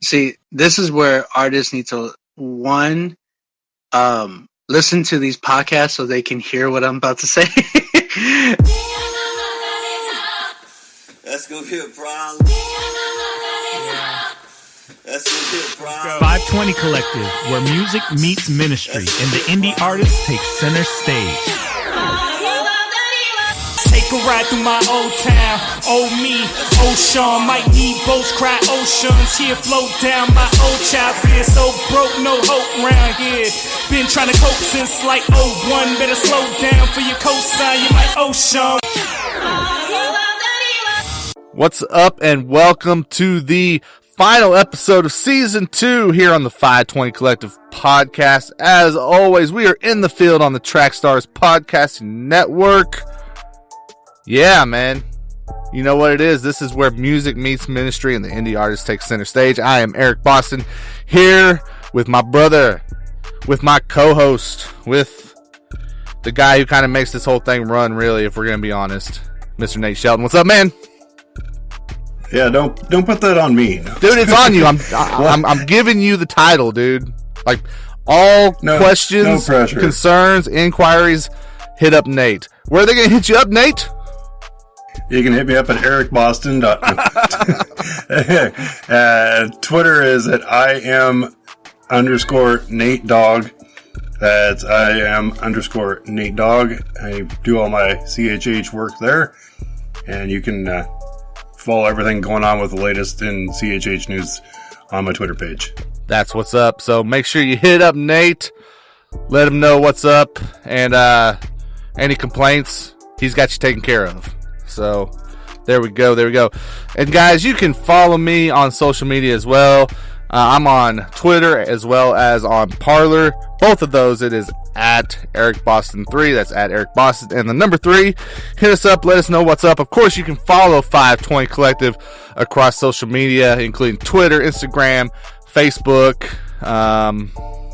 See, this is where artists need to, one, listen to these podcasts so they can hear what I'm about to say. That's gonna be a problem. That's gonna be a problem. FiveTwenty Collective, where music meets ministry and the indie artist takes center stage. Take a ride through my old town, old me, old Sean. Might need boats, cry oceans. Here float down my old child fear. So broke, no hope round here. Been trying to cope since like 01. Better slow down for your cosign, you might ocean. What's up, and welcome to the final episode of Season 2 here on the FiveTwenty Collective podcast. As always, we are in the field on the Trackstars Podcasting Network. Yeah, man. You know what it is. This is where music meets ministry and the indie artist takes center stage. I am Eric Boston, here with my brother, with my co-host, with the guy who kind of makes this whole thing run, really, if we're going to be honest, Mr. Nate Shelton. What's up, man? Yeah, don't put that on me, dude. It's on you. I'm giving you the title, dude. Like all questions, concerns, inquiries, hit up Nate. Where are they gonna hit you up, Nate? You can hit me up at ericboston. Twitter is at @IAM_Nate Dog. That's IAM_Nate Dog. I do all my CHH work there, and you can follow everything going on with the latest in CHH news on my Twitter page. That's what's up. So make sure you hit up Nate, let him know what's up, and any complaints, he's got you taken care of. So there we go. And guys, you can follow me on social media as well. I'm on Twitter as well as on Parler. Both of those, it is at EricBoston3. That's at EricBoston. And the number 3, hit us up. Let us know what's up. Of course, you can follow FiveTwenty Collective across social media, including Twitter, Instagram, Facebook.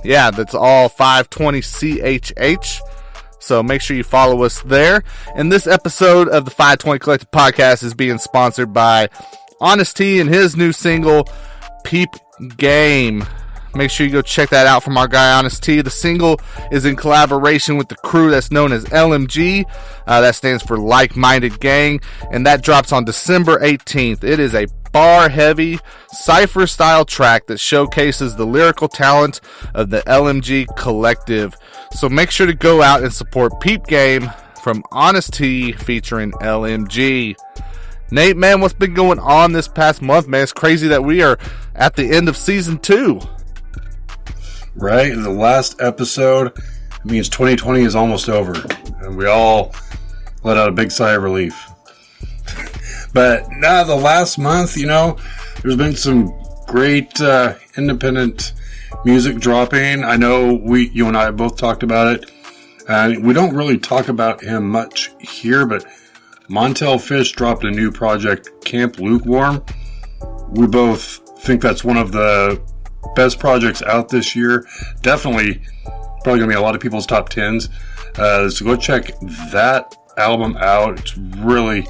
Yeah, that's all FiveTwenty_CHH. So make sure you follow us there. And this episode of the FiveTwenty Collective podcast is being sponsored by Honest T and his new single, Peep Game. Make sure you go check that out from our guy Honest T. The single is in collaboration with the crew that's known as LMG. That stands for Like Minded Gang, and that drops on December 18th. It is a bar-heavy, cypher-style track that showcases the lyrical talent of the LMG collective. So make sure to go out and support Peep Game from Honest T featuring LMG. Nate, man, what's been going on this past month, man? It's crazy that we are at the end of Season 2. Right, the last episode means 2020 is almost over, and we all let out a big sigh of relief. But now the last month, there's been some great independent music dropping. I know you and I both talked about it. We don't really talk about him much here, but Montel Fish dropped a new project, Camp Lukewarm. We both think that's one of the best projects out this year. Definitely probably gonna be a lot of people's top 10s. So go check that album out. It's really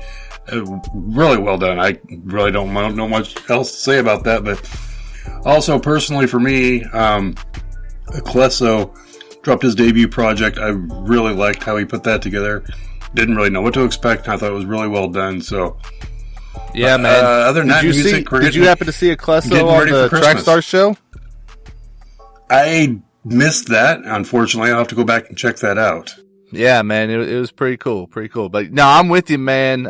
well done. I really don't know much else to say about that, but also personally for me, Eclesso dropped his debut project. I really liked how he put that together. Didn't really know what to expect. I thought it was really well done. So yeah, man. Other than that, did you happen to see Eclesso on the Trackstar show? I missed that, unfortunately. I'll have to go back and check that out. Yeah, man, it was pretty cool. But no, I'm with you, man.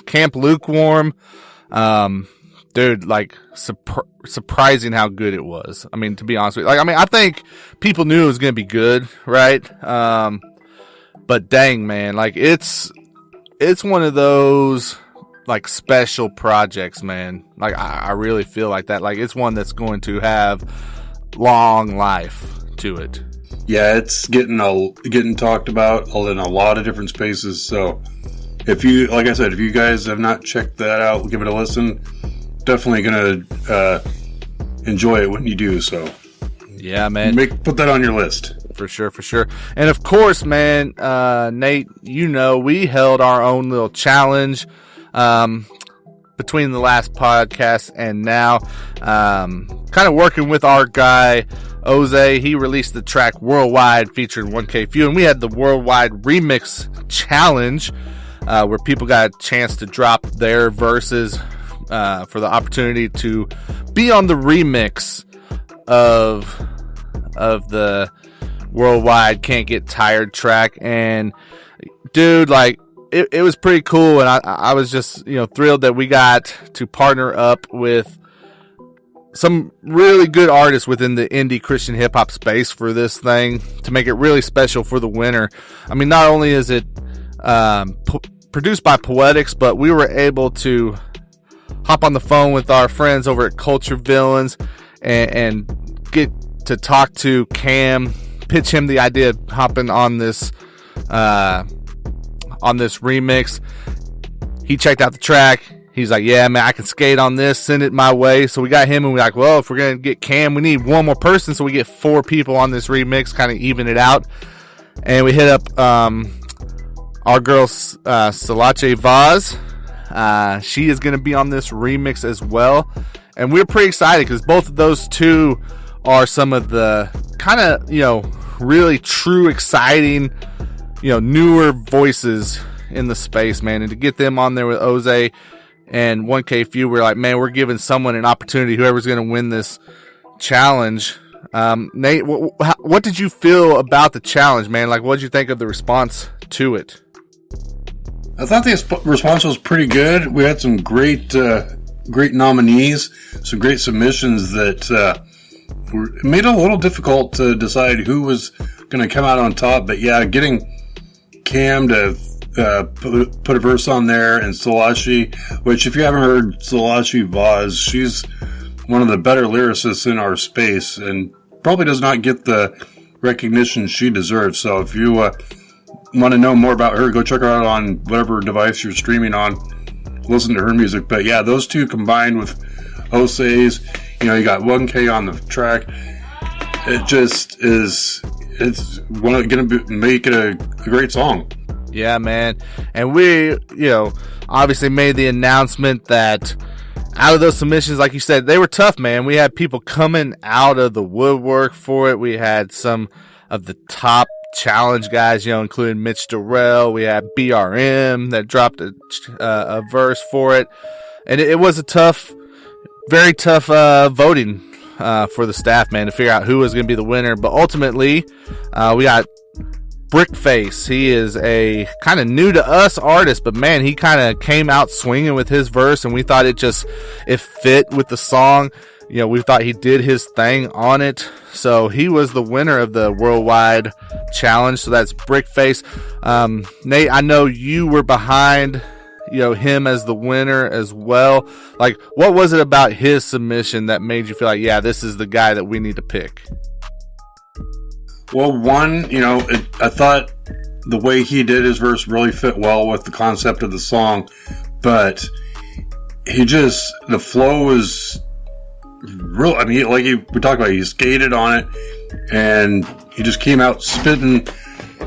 Camp Lukewarm, dude, like surprising how good it was. I mean, to be honest with you, I think people knew it was gonna be good, right? But dang, man, like it's one of those like special projects, man. Like I really feel like that. Like it's one that's going to have long life to it. Yeah, it's getting talked about in a lot of different spaces. So if you guys have not checked that out, give it a listen. Definitely gonna enjoy it when you do. So yeah, man, put that on your list. For sure. And of course, man, Nate, we held our own little challenge. between the last podcast and now. Kind of working with our guy, Oze. He released the track Worldwide featuring 1K Few, and we had the Worldwide Remix Challenge, where people got a chance to drop their verses for the opportunity to be on the remix of the Worldwide Can't Get Tired track. And dude, like, it was pretty cool, and I was just, thrilled that we got to partner up with some really good artists within the indie Christian hip hop space for this thing to make it really special for the winner. I mean, not only is it produced by Poetics, but we were able to hop on the phone with our friends over at Culture Villains and get to talk to Cam, pitch him the idea of hopping on this remix. He checked out the track. He's like, yeah, man, I can skate on this, send it my way. So we got him, and we're like, well, if we're going to get Cam, we need one more person. So we get 4 people on this remix, kind of even it out. And we hit up our girl, Salache Vaz. She is going to be on this remix as well. And we're pretty excited because both of those two are some of the kind of, really true, exciting, newer voices in the space, man. And to get them on there with Oze and 1K Few, we're like, man, we're giving someone an opportunity, whoever's going to win this challenge. Nate, what did you feel about the challenge, man? Like, what did you think of the response to it? I thought the response was pretty good. We had some great nominees, some great submissions that made it a little difficult to decide who was going to come out on top. But yeah, getting Cam to put a verse on there, and Salachi, which if you haven't heard Salachi Vaz, she's one of the better lyricists in our space and probably does not get the recognition she deserves. So if you want to know more about her, go check her out on whatever device you're streaming on, listen to her music. But yeah, those two combined with Ose's, you got 1K on the track, it just is, it's going to make it a great song. Yeah, man. And we, obviously made the announcement that out of those submissions, like you said, they were tough, man. We had people coming out of the woodwork for it. We had some of the top challenge guys, including Mitch Durrell. We had BRM that dropped a verse for it. And it was a tough, very tough voting for the staff, man, to figure out who was going to be the winner. But ultimately, we got Brickface. He is a kind of new to us artist, but man, he kind of came out swinging with his verse, and we thought it fit with the song. We thought he did his thing on it. So he was the winner of the Worldwide Challenge. So that's Brickface. Nate, I know you were behind, him as the winner as well. Like, what was it about his submission that made you feel like, yeah, this is the guy that we need to pick? Well, one, I thought the way he did his verse really fit well with the concept of the song, but the flow was real. I mean, like we talked about, he skated on it, and he just came out spitting,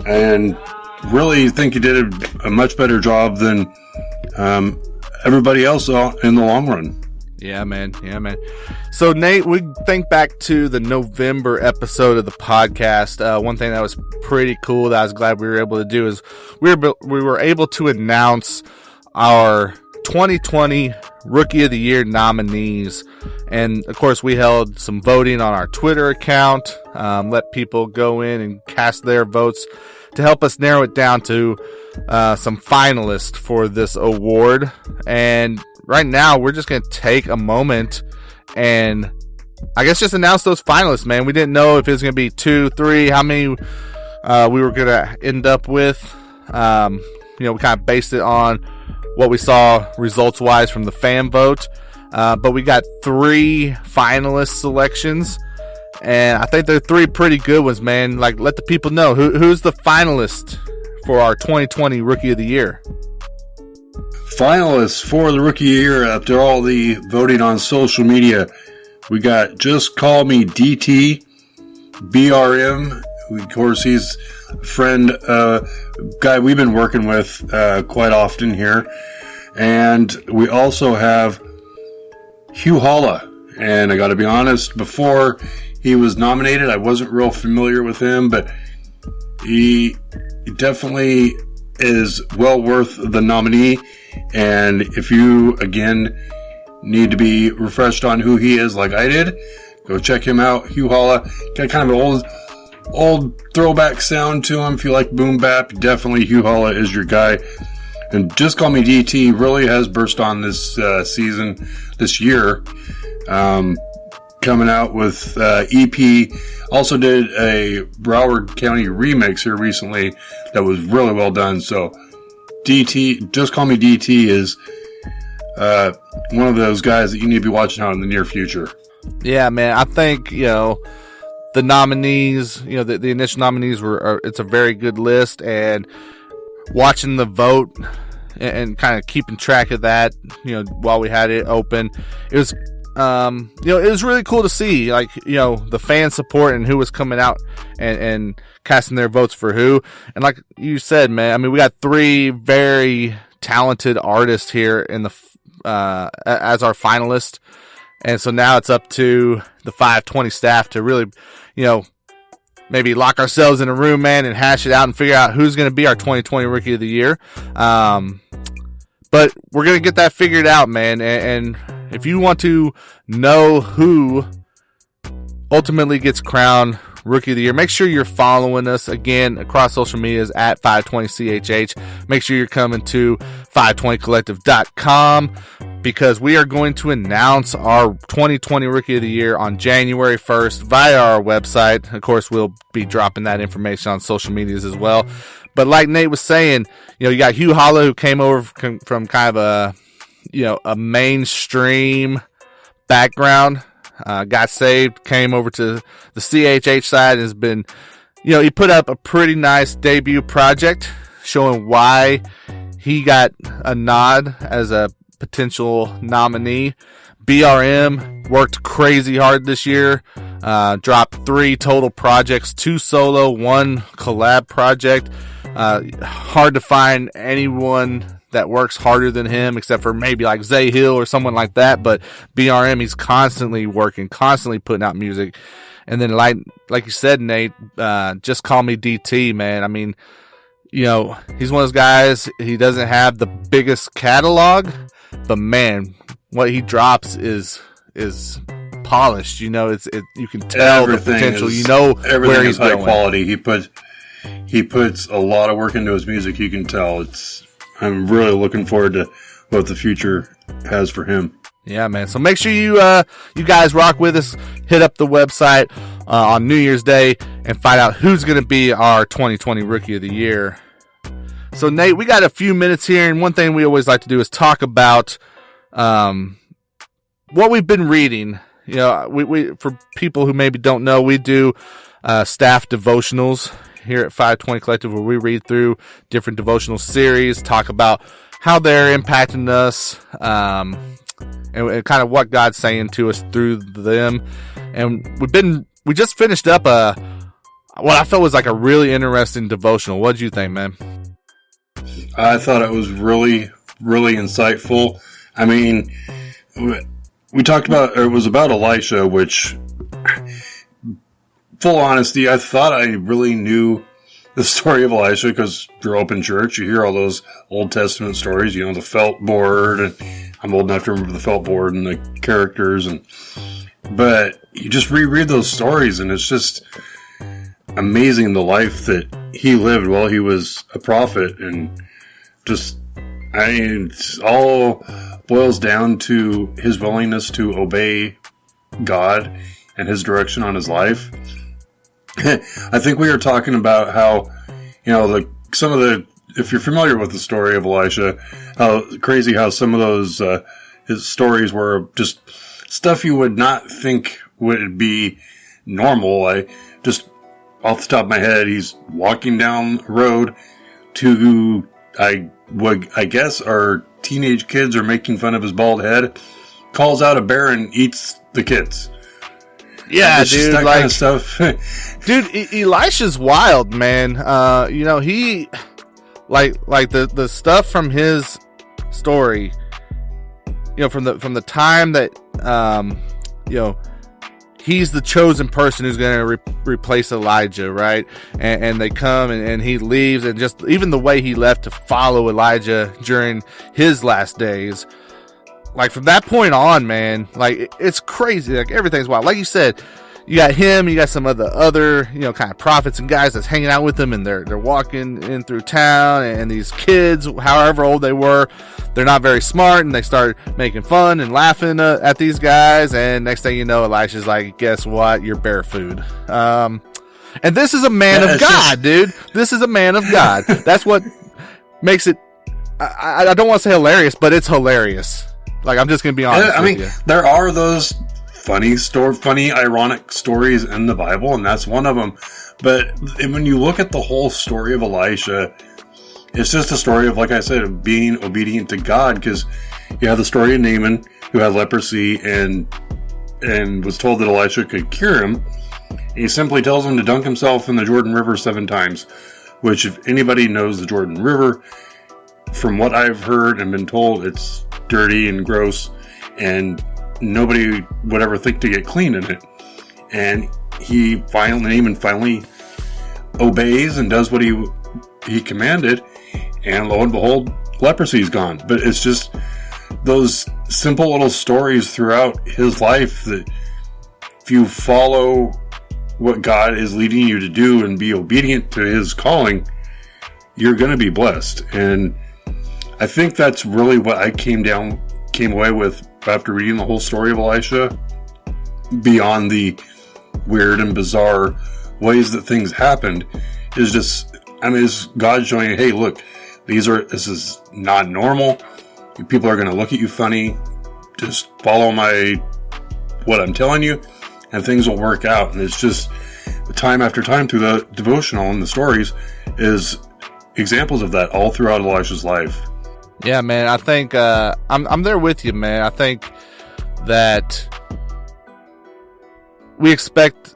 and really think he did a much better job than everybody else in the long run. Yeah, man. So, Nate, we think back to the November episode of the podcast. One thing that was pretty cool that I was glad we were able to do is we were able to announce our 2020 Rookie of the Year nominees. And, of course, we held some voting on our Twitter account, let people go in and cast their votes to help us narrow it down to some finalists for this award. And right now, we're just going to take a moment and I guess just announce those finalists, man. We didn't know if it was going to be 2, 3, how many we were going to end up with. We kind of based it on what we saw results-wise from the fan vote. But we got 3 finalist selections, and I think they're 3 pretty good ones, man. Like, let the people know who's the finalist for our 2020 Rookie of the Year. Finalists for the Rookie of the Year after all the voting on social media. We got Just Call Me DT, BRM. Of course, he's a friend, guy we've been working with quite often here. And we also have Hugh Halla. And I got to be honest, before he was nominated, I wasn't real familiar with him, but he definitely is well worth the nominee. And if you, again, need to be refreshed on who he is like I did, go check him out. Hugh Halla. Got kind of an old throwback sound to him. If you like boom bap, definitely Hugh Halla is your guy. And Just Call Me DT really has burst on this this year. Coming out with EP. Also did a Broward County remix here recently that was really well done. So DT, Just Call Me DT is one of those guys that you need to be watching out in the near future. Yeah, man. I think, the nominees, the initial nominees it's a very good list, and watching the vote and kind of keeping track of that, while we had it open, it was, it was really cool to see, the fan support and who was coming out and casting their votes for who. And like you said, man, I mean, we got 3 very talented artists here in the, as our finalists. And so now it's up to the FiveTwenty staff to really, maybe lock ourselves in a room, man, and hash it out and figure out who's going to be our 2020 Rookie of the Year. But we're going to get that figured out, man. And if you want to know who ultimately gets crowned Rookie of the Year, make sure you're following us again across social medias at FiveTwentyCHH. Make sure you're coming to FiveTwentyCollective.com, because we are going to announce our 2020 Rookie of the Year on January 1st via our website. Of course, we'll be dropping that information on social medias as well. But like Nate was saying, you got Hugh Halla, who came over from kind of a mainstream background. Got saved, came over to the CHH side, and has been, he put up a pretty nice debut project showing why he got a nod as a potential nominee. BRM worked crazy hard this year, dropped 3 total projects, 2 solo, 1 collab project. Hard to find anyone that works harder than him, except for maybe like Zay Hill or someone like that. But BRM, he's constantly working, constantly putting out music. And then like you said, Nate, Just Call Me DT, man. I mean, he's one of those guys. He doesn't have the biggest catalog, but man, what he drops is polished. You can tell the potential. Everything where he's is high going. quality. He puts a lot of work into his music. You can tell. I'm really looking forward to what the future has for him. Yeah, man. So make sure you guys rock with us. Hit up the website on New Year's Day and find out who's going to be our 2020 Rookie of the Year. So, Nate, we got a few minutes here, and one thing we always like to do is talk about what we've been reading. We for people who maybe don't know, we do staff devotionals here at FiveTwenty Collective, where we read through different devotional series, talk about how they're impacting us, and kind of what God's saying to us through them. And we just finished up what I felt was like a really interesting devotional. What did you think, man? I thought it was really, really insightful. I mean, we talked about, it was about Elisha, which, full honesty, I thought I really knew the story of Elisha, because you're open church, you hear all those Old Testament stories, the felt board, and I'm old enough to remember the felt board and the characters, but you just reread those stories, and it's just amazing the life that he lived while he was a prophet. And it all boils down to his willingness to obey God and his direction on his life. I think we were talking about how, if you're familiar with the story of Elisha, how crazy how some of those, his stories were just stuff you would not think would be normal. I just, off the top of my head, he's walking down the road to, I guess our teenage kids are making fun of his bald head, calls out a bear and eats the kids. Yeah, dude, that kind of stuff. Dude, Elisha's wild, man. He, like the stuff from his story, from the time that, he's the chosen person who's going to replace Elijah, right? And they come and he leaves, and just even the way he left to follow Elijah during his last days. Like, from that point on, man, like, it's crazy. Like, everything's wild. Like you said, you got him, you got some of the other, kind of prophets and guys that's hanging out with him, and they're walking in through town, and these kids, however old they were, they're not very smart, and they start making fun and laughing at these guys, and next thing you know, Elisha's like, guess what? You're bear food. And this is a man of God, dude. This is a man of God. That's what makes it, I don't want to say hilarious, but it's hilarious. Like, I'm just going to be honest with you. There are those funny, ironic stories in the Bible, and that's one of them. But when you look at the whole story of Elisha, it's just a story of, like I said, of being obedient to God, because you have the story of Naaman, who had leprosy, and was told that Elisha could cure him. He simply tells him to dunk himself in the Jordan River 7 times, which, if anybody knows the Jordan River, from what I've heard and been told, it's dirty and gross, and nobody would ever think to get clean in it. And Naaman finally obeys and does what he commanded, and lo and behold, leprosy's gone. But it's just those simple little stories throughout his life that, if you follow what God is leading you to do and be obedient to his calling, you're going to be blessed. And I think that's really what I came away with after reading the whole story of Elisha, beyond the weird and bizarre ways that things happened, is God showing you, hey, look, this is not normal. People are going to look at you funny. Just follow what I'm telling you, and things will work out. And it's just time after time through the devotional and the stories is examples of that all throughout Elisha's life. Yeah, man, I think I'm there with you, man. I think that we expect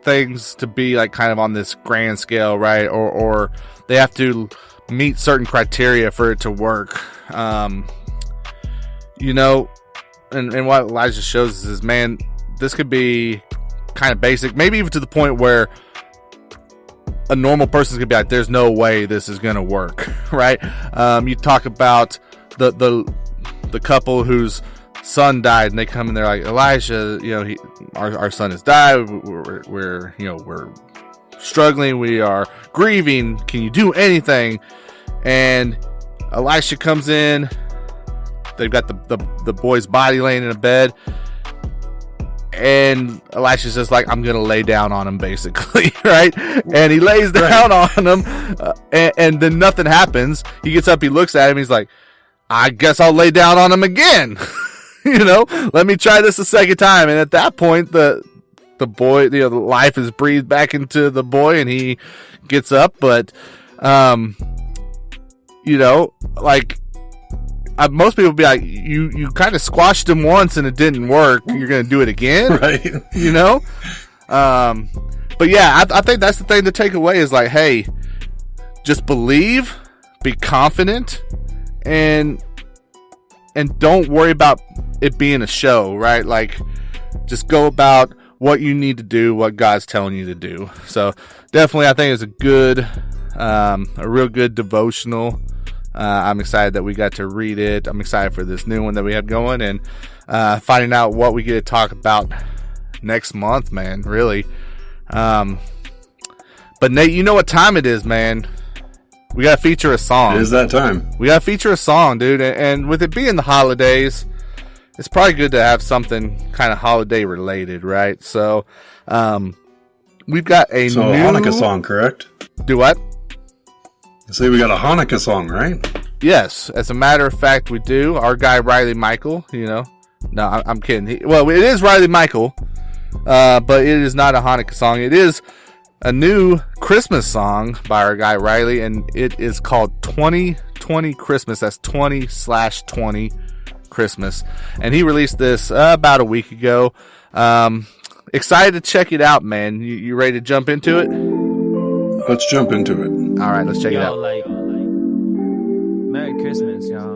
things to be like kind of on this grand scale, right? Or they have to meet certain criteria for it to work. And what Elijah shows is, man, this could be kind of basic, maybe even to the point where a normal person's gonna be like, there's no way this is gonna work, right? You talk about the couple whose son died, and they come and they're like, Elijah, our son has died. We're struggling. We are grieving. Can you do anything? And Elisha comes in. They've got the boy's body laying in a bed. And Elisha's just like, I'm going to lay down on him, basically, right? And he lays down on him, and then nothing happens. He gets up, he looks at him, he's like, I guess I'll lay down on him again. Let me try this a second time. And at that point, the boy, the life is breathed back into the boy, and he gets up. But, most people be like, you kind of squashed him once and it didn't work. You're going to do it again, right? But yeah, I think that's the thing to take away is like, hey, just believe, be confident, and don't worry about it being a show, right? Like, just go about what you need to do, what God's telling you to do. So definitely, I think it's a real good devotional. I'm excited that we got to read it. I'm excited for this new one that we have going, and finding out what we get to talk about next month, man, really. But Nate, you know what time it is, man. We got to feature a song. It is that time. We got to feature a song, dude. And with it being the holidays, it's probably good to have something kind of holiday related, right? So, we've got a new Hanukkah song, correct? Do what? Say we got a Hanukkah song, right? Yes, as a matter of fact, we do. Our guy Ryley Michael, No, I'm kidding. It is Ryley Michael, but it is not a Hanukkah song. It is a new Christmas song by our guy Ryley, and it is called 2020 Christmas. That's 20/20 Christmas, and he released this about a week ago. Excited to check it out, man. You ready to jump into it? Let's jump into it. All right, let's check it out. Merry Christmas, y'all.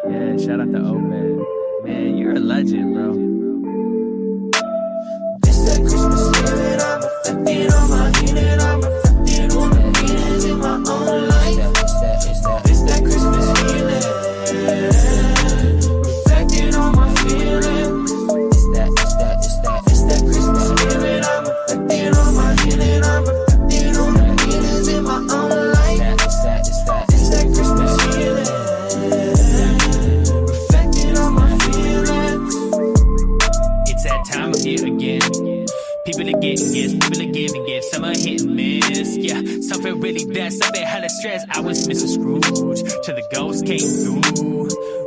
Yeah, shout out to OnBeat. Man, you're a legend, bro. It's that Christmas spirit, I'm affected on my healing, I'm affected on the feelings in my own life. It's that Christmas feeling, affected on my feelings. It's that Christmas spirit, I'm affected on my healing, I'm affected on the feelings in my own life. It's that Christmas feeling, affected on my feelings. It's that time of year again. People are getting gifts, people are giving gifts. Some are hit and miss. Yeah, some feel really blessed, some feel hella stressed. I was Mr. Scrooge till the ghost came through.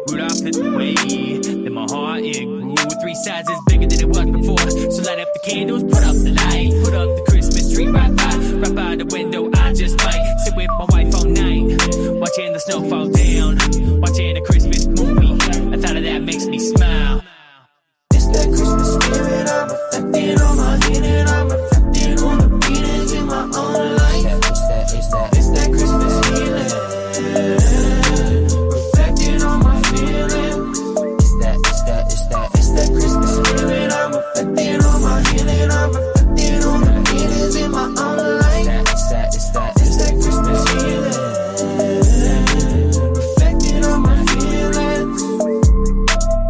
Rudolph lit the way, then my heart it grew. 3 sizes bigger than it was before. So light up the candles, put up the light, put up the Christmas tree right by the window. I just might sit with my wife all night, watching the snow fall down, watching a Christmas movie. A thought of that makes me smile. It's that Christmas spirit, I'm affected on my healing, I'm affected on the beatings in my own life. It's that Christmas feeling, affected on my feelings. It's that Christmas spirit, I'm affected on my healing, I'm affected on the beatings in my own life. It's that Christmas feeling, affected on my feelings.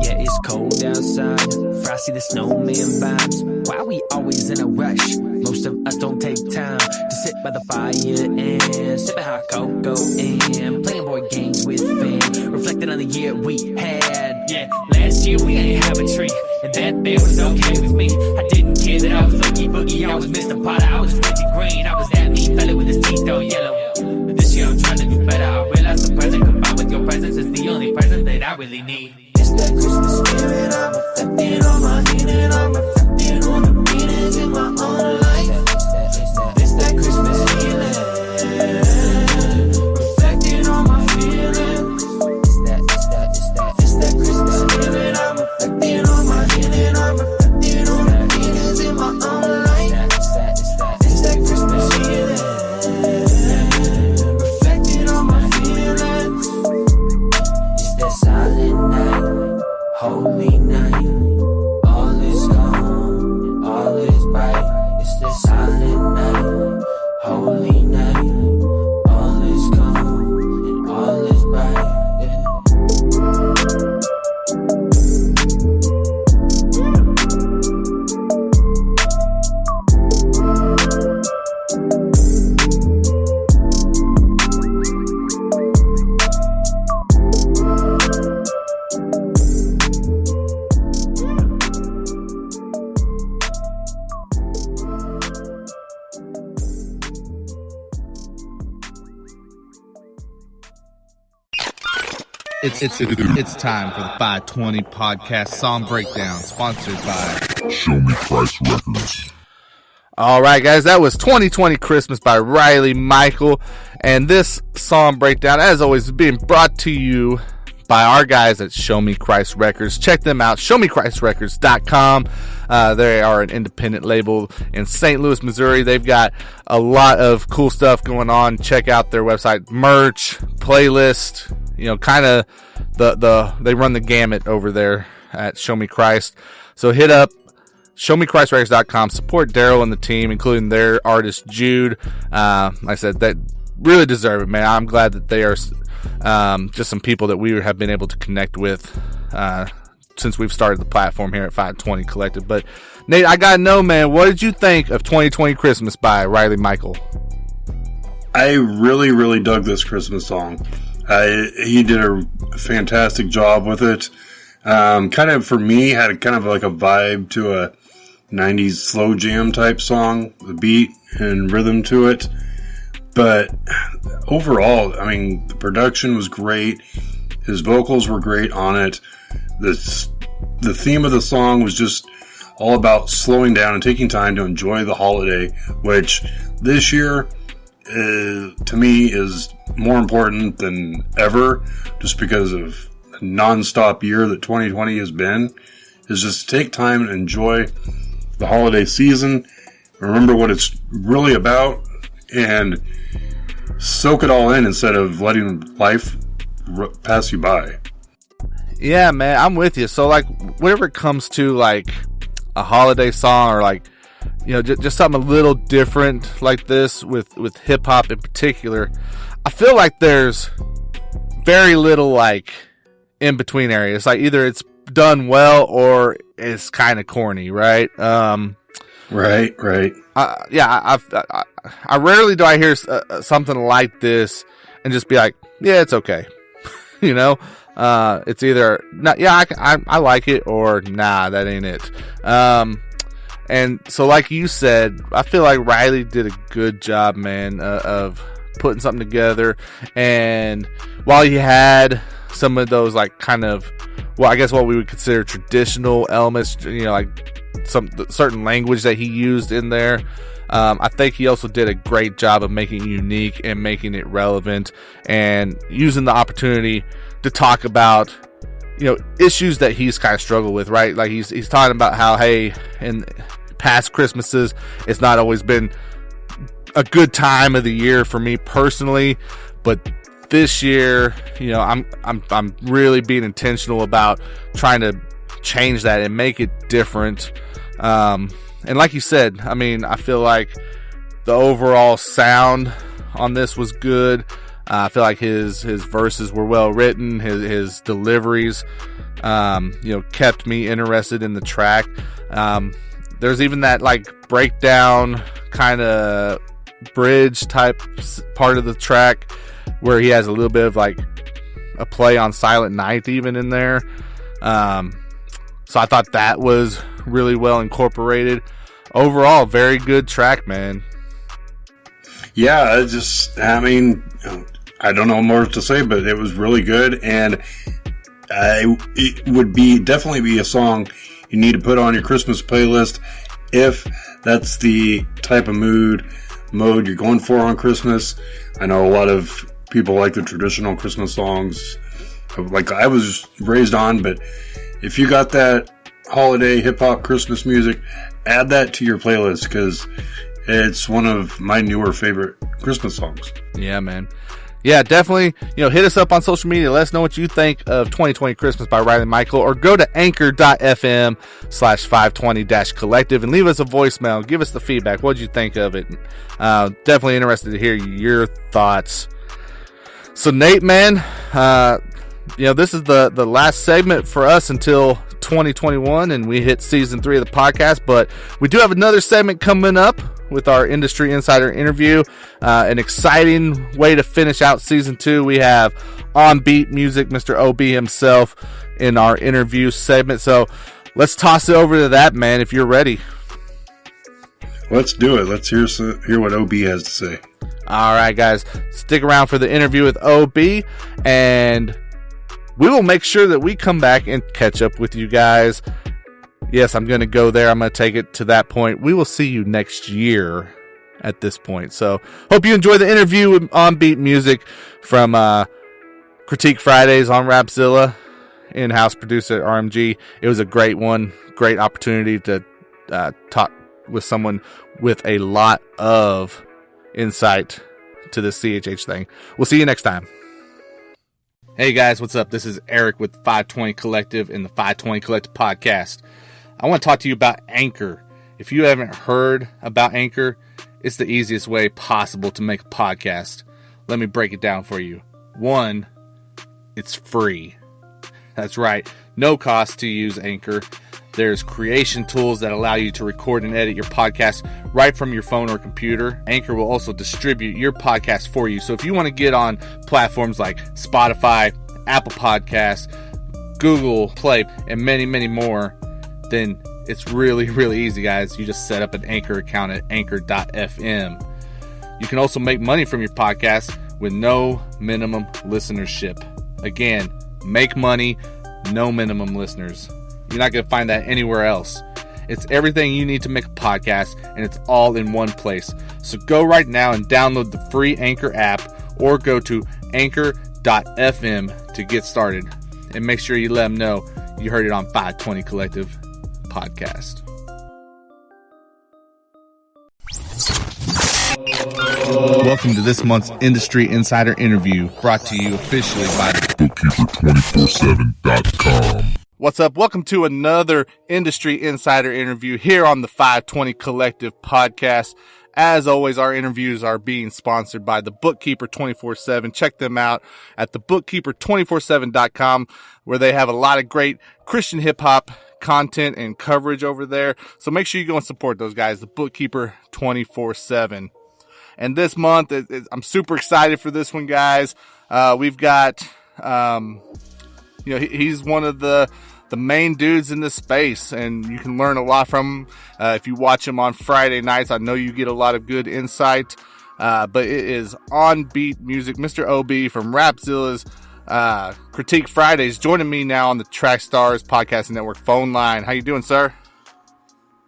Yeah, it's cold outside. Frosty the Snowman vibes. Why we always in a rush? Most of us don't take time to sit by the fire and sipping hot cocoa and playing board games with fam. Reflecting on the year we had. Yeah, last year we ain't have a tree, and that there was okay with me. I didn't care that I was Lucky Boogie, I was Mr. Potter, I was Reggie Green, I was that mean fella with his teeth all yellow. But this year I'm trying to do better. I realize the present combined with your presence is the only present that I really need. It's that Christmas spirit, I'm affected on my healing, I'm affected on the beatings in my own life. It's that Christmas feeling, affected on my feelings. It's that Christmas spirit, I'm affected on my healing, I'm affected on the beatings in my own life. It's that Christmas feeling, affected on my feelings. It's that silent night, holy night, all is gone, all is bright. It's the silent night, holy night, all is gone, and all is bright. Yeah. It's time for the FiveTwenty podcast song breakdown, sponsored by Show Me Christ Records. All right, guys, that was 2020 Christmas by Ryley Michael, and this song breakdown, as always, is being brought to you by our guys at Show Me Christ Records. Check them out, showmechristrecords.com. They are an independent label in St. Louis, Missouri. They've got a lot of cool stuff going on. Check out their website, merch, playlist, kind of they run the gamut over there at Show Me Christ. So hit up showmechristrecords.com. Support Daryl and the team, including their artist Jude. Like I said, that really deserve it, man. I'm glad that they are just some people that we have been able to connect with since we've started the platform here at FiveTwenty Collective. But Nate, I gotta know, man, what did you think of 2020 Christmas by Ryley Michael? I really, really dug this Christmas song. He did a fantastic job with it. Kind of, for me, had kind of like a vibe to a 90s slow jam type song, the beat and rhythm to it. But overall, I mean, the production was great. His vocals were great on it. The theme of the song was just all about slowing down and taking time to enjoy the holiday, which this year, to me, is more important than ever, just because of the non-stop year that 2020 has been, is just take time and enjoy the holiday season, remember what it's really about, and soak it all in instead of letting life pass you by. Yeah, man, I'm with you. So, like, whenever it comes to, like, a holiday song or, like, you know, just something a little different like this with hip-hop in particular, I feel like there's very little, like, in-between areas. Like, either it's done well or it's kind of corny, right? Right. I rarely do I hear something like this and just be like, yeah, it's okay. You know? It's either not, yeah, I like it, or nah, that ain't it. And so, like you said, I feel like Ryley did a good job, man, of putting something together. And while he had some of those, like, kind of, well, I guess what we would consider traditional elements, you know, like some certain language that he used in there, I think he also did a great job of making it unique and making it relevant and using the opportunity to talk about, you know, issues that he's kind of struggled with, right? Like he's talking about how, hey, in past Christmases, it's not always been a good time of the year for me personally, but this year, you know, I'm really being intentional about trying to change that and make it different. And like you said, I mean, I feel like the overall sound on this was good. I feel like his verses were well written. His deliveries, you know, kept me interested in the track. There's even that, like, breakdown kind of bridge type part of the track where he has a little bit of, like, a play on Silent Night even in there. So I thought that was really well incorporated. Overall, very good track, man. Yeah, I mean, I don't know more to say, but it was really good, and it would definitely be a song you need to put on your Christmas playlist if that's the type of mode you're going for on Christmas. I know a lot of people like the traditional Christmas songs, like I was raised on, but if you got that holiday hip-hop Christmas music, add that to your playlist, because it's one of my newer favorite Christmas songs. Yeah, man. Yeah, definitely, you know, hit us up on social media. Let us know what you think of 2020 Christmas by Ryley Michael, or go to anchor.fm/FiveTwenty-collective and leave us a voicemail. Give us the feedback. What did you think of it? Definitely interested to hear your thoughts. So, Nate, man, you know, this is the last segment for us until 2021, and we hit season 3 of the podcast, but we do have another segment coming up with our industry insider interview. An exciting way to finish out season 2. We have OnBeat Music, Mr. OB himself, in our interview segment. So let's toss it over to that, man, if you're ready. Let's do it. Let's hear what OB has to say. All right, guys, stick around for the interview with OB, and we will make sure that we come back and catch up with you guys. Yes, I'm going to go there. I'm going to take it to that point. We will see you next year at this point. So, hope you enjoy the interview with OnBeat Music from Critique Fridays on Rapzilla, in-house producer at RMG. It was a great one. Great opportunity to talk with someone with a lot of insight to the CHH thing. We'll see you next time. Hey guys, what's up? This is Eric with FiveTwenty Collective and the FiveTwenty Collective podcast. I want to talk to you about Anchor. If you haven't heard about Anchor, it's the easiest way possible to make a podcast. Let me break it down for you. 1, it's free. That's right, no cost to use Anchor. There's creation tools that allow you to record and edit your podcast right from your phone or computer. Anchor will also distribute your podcast for you. So if you want to get on platforms like Spotify, Apple Podcasts, Google Play, and many, many more, then it's really, really easy, guys. You just set up an Anchor account at anchor.fm. You can also make money from your podcast with no minimum listenership. Again, make money, no minimum listeners. You're not going to find that anywhere else. It's everything you need to make a podcast, and it's all in one place. So go right now and download the free Anchor app, or go to anchor.fm to get started. And make sure you let them know you heard it on FiveTwenty Collective podcast. Welcome to this month's Industry Insider interview, brought to you officially by Bookkeeper247.com. What's up? Welcome to another Industry Insider interview here on the 520 Collective podcast. As always, our interviews are being sponsored by the Bookkeeper 24/7. Check them out at thebookkeeper247.com, where they have a lot of great Christian hip hop content and coverage over there. So make sure you go and support those guys, the Bookkeeper 24/7. And this month, I'm super excited for this one, guys. We've got, he's one of the main dudes in this space, and you can learn a lot from him. If you watch him on Friday nights, I know you get a lot of good insight. But it is OnBeat Music, Mr. OB from Rapzilla's Critique Fridays, joining me now on the Track Stars Podcasting Network phone line. How you doing, sir?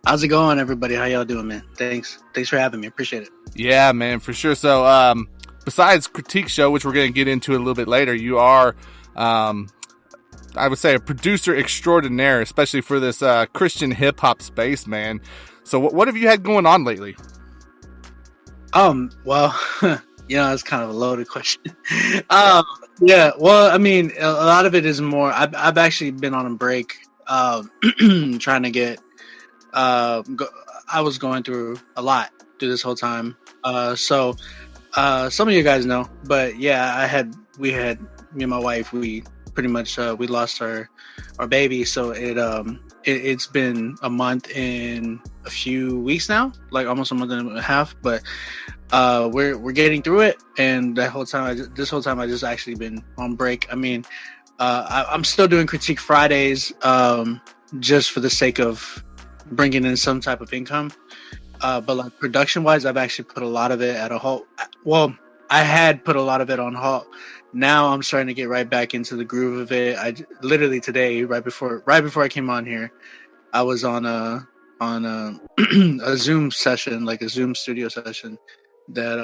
How's it going, everybody? How y'all doing, man? Thanks for having me. Appreciate it. Yeah, man, for sure. So, besides Critique Show, which we're going to get into a little bit later, you are, I would say, a producer extraordinaire, especially for this Christian hip hop space, man. So, what have you had going on lately? Well, it's kind of a loaded question. Yeah, well, I mean, a lot of it is more. I've actually been on a break, trying to get. I was going through a lot through this whole time. So some of you guys know, but yeah, me and my wife, we pretty much, we lost our baby. So it's been a month and a few weeks now, like almost a month and a half, but, we're getting through it. And this whole time I just actually been on break. I mean, I'm still doing Critique Fridays, just for the sake of bringing in some type of income. But like production wise, I've actually put a lot of it at a halt. Well, I had put a lot of it on halt. Now I'm starting to get right back into the groove of it. I literally today, right before I came on here, I was on a a Zoom session, like a Zoom studio session that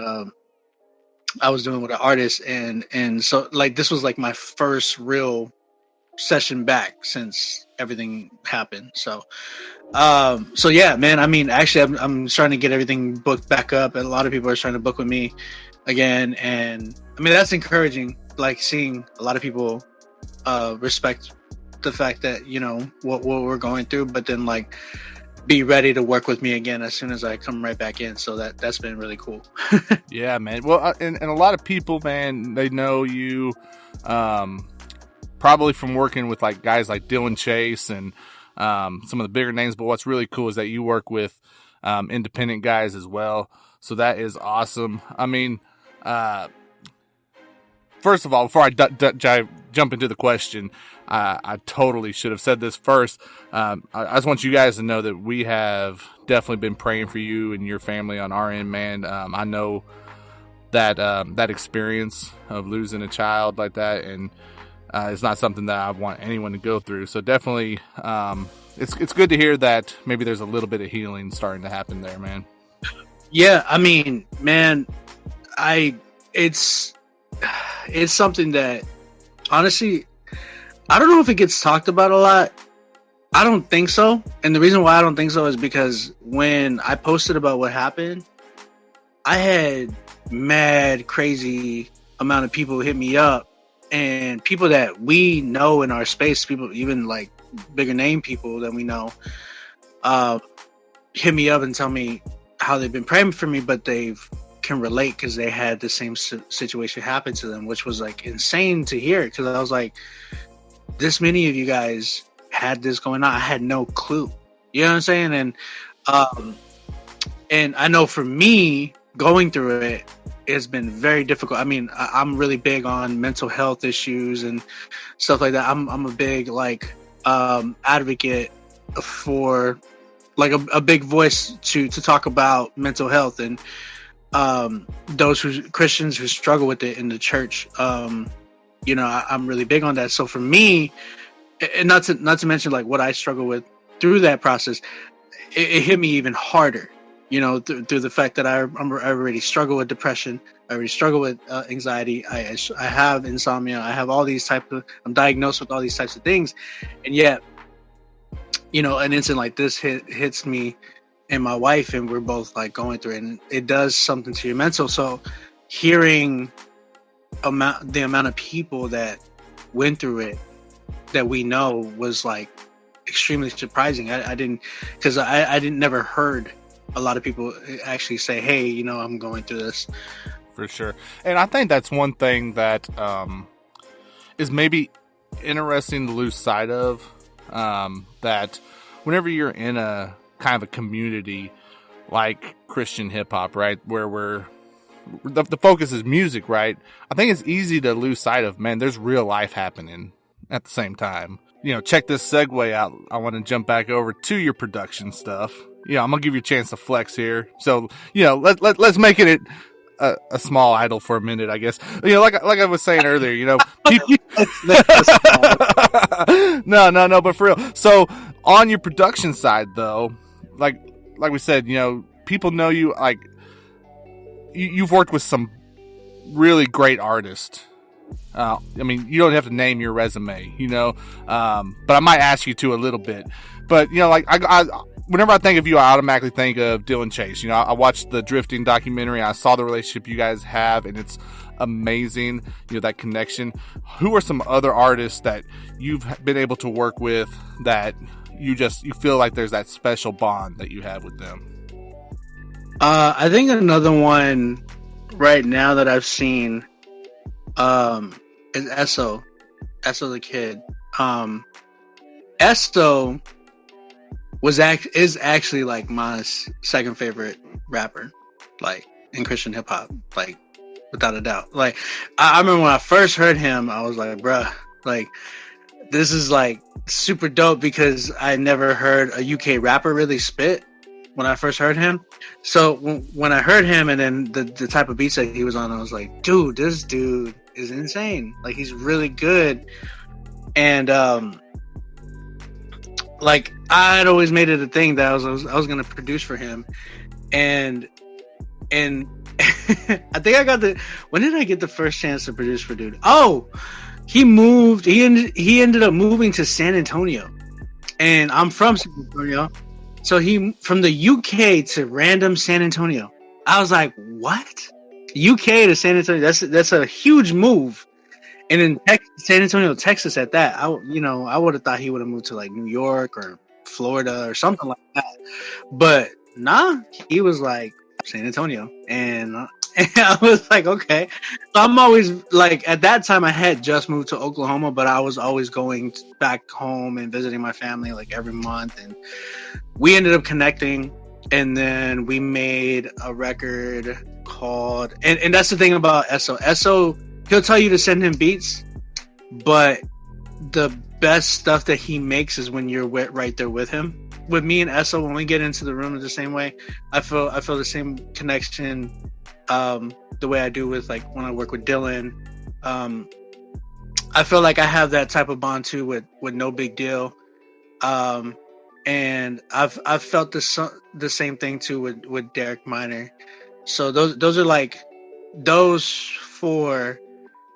I was doing with an artist, and so like this was like my first real session back since everything happened. So yeah, man, I mean, actually I'm starting to get everything booked back up, and a lot of people are trying to book with me again, and I mean, that's encouraging, like seeing a lot of people respect the fact that, what we're going through, but then like be ready to work with me again as soon as I come right back in. So that's been really cool. Yeah, man. Well, and a lot of people, man, they know you probably from working with like guys like Dylan Chase and some of the bigger names, but what's really cool is that you work with independent guys as well. So that is awesome. I mean, first of all, before I jump into the question, I totally should have said this first. I just want you guys to know that we have definitely been praying for you and your family on our end, man. I know that that experience of losing a child like that, and it's not something that I want anyone to go through. So definitely, it's good to hear that maybe there's a little bit of healing starting to happen there, man. Yeah, I mean, man, it's something that honestly, I don't know if it gets talked about a lot. I don't think so. And the reason why I don't think so is because when I posted about what happened, I had mad crazy amount of people hit me up, and people that we know in our space, people even like bigger name people that we know, hit me up and tell me how they've been praying for me, but they can relate because they had the same situation happen to them, which was like insane to hear, because I was like, this many of you guys had this going on. I had no clue. You know what I'm saying? And I know for me, going through it has been very difficult. I mean, I'm really big on mental health issues and stuff like that. I'm a big advocate for like a big voice to talk about mental health and Christians who struggle with it in the church. I'm really big on that. So for me, and not to mention like what I struggle with through that process, it hit me even harder, through the fact that I already struggle with depression. I already struggle with anxiety. I have insomnia. I have all these I'm diagnosed with all these types of things. And yet, an incident like this hits me and my wife, and we're both like going through it, and it does something to your mental. So hearing the amount of people that went through it that we know was like extremely surprising. I didn't, because I didn't never heard a lot of people actually say, hey, you know, I'm going through this. For sure. And I think that's one thing that is maybe interesting to lose sight of, that whenever you're in a kind of a community like Christian hip hop, right, where the focus is music, right, I think it's easy to lose sight of, man, there's real life happening at the same time. You know, check this segue out. I want to jump back over to your production stuff. Yeah, I'm gonna give you a chance to flex here. So, you know, let's make it a small idol for a minute, I guess. You know, like I was saying earlier, you know, people... no, but for real. So on your production side, though, like we said, you know, people know you, like you've worked with some really great artists. I mean, you don't have to name your resume, you know, but I might ask you to a little bit. But, you know, like I whenever I think of you, I automatically think of Dylan Chase. You know, I watched the Drifting documentary. I saw the relationship you guys have, and it's amazing, you know, that connection. Who are some other artists that you've been able to work with that you feel like there's that special bond that you have with them? I think another one right now that I've seen is Esso the Kid. Esso is actually like my second favorite rapper, like in Christian hip hop, like without a doubt. Like I remember when I first heard him, I was like, bruh, like this is like super dope, because I never heard a UK rapper really spit when I first heard him. So when I heard him, and then the type of beats that he was on, I was like, dude, this dude is insane. Like he's really good. And like I had always made it a thing that I was gonna produce for him, and I think I got when did I get the first chance to produce for dude? Oh, he ended up moving to San Antonio, and I'm from San Antonio, so he from the UK to random San Antonio. I was like, what? UK to San Antonio? That's a huge move. And in San Antonio, Texas, at that, I would have thought he would have moved to like New York or Florida or something like that. But nah, he was like San Antonio, and I was like, okay. So I'm always like, at that time, I had just moved to Oklahoma, but I was always going back home and visiting my family like every month, and we ended up connecting, and then we made a record called, and that's the thing about Esso. He'll tell you to send him beats, but the best stuff that he makes is when you're right there with him. With me and Esso, when we get into the room the same way, I feel the same connection, the way I do with like when I work with Dylan. I feel like I have that type of bond too with No Big Deal, and I've felt the same thing too with Derek Minor. So those are like, those four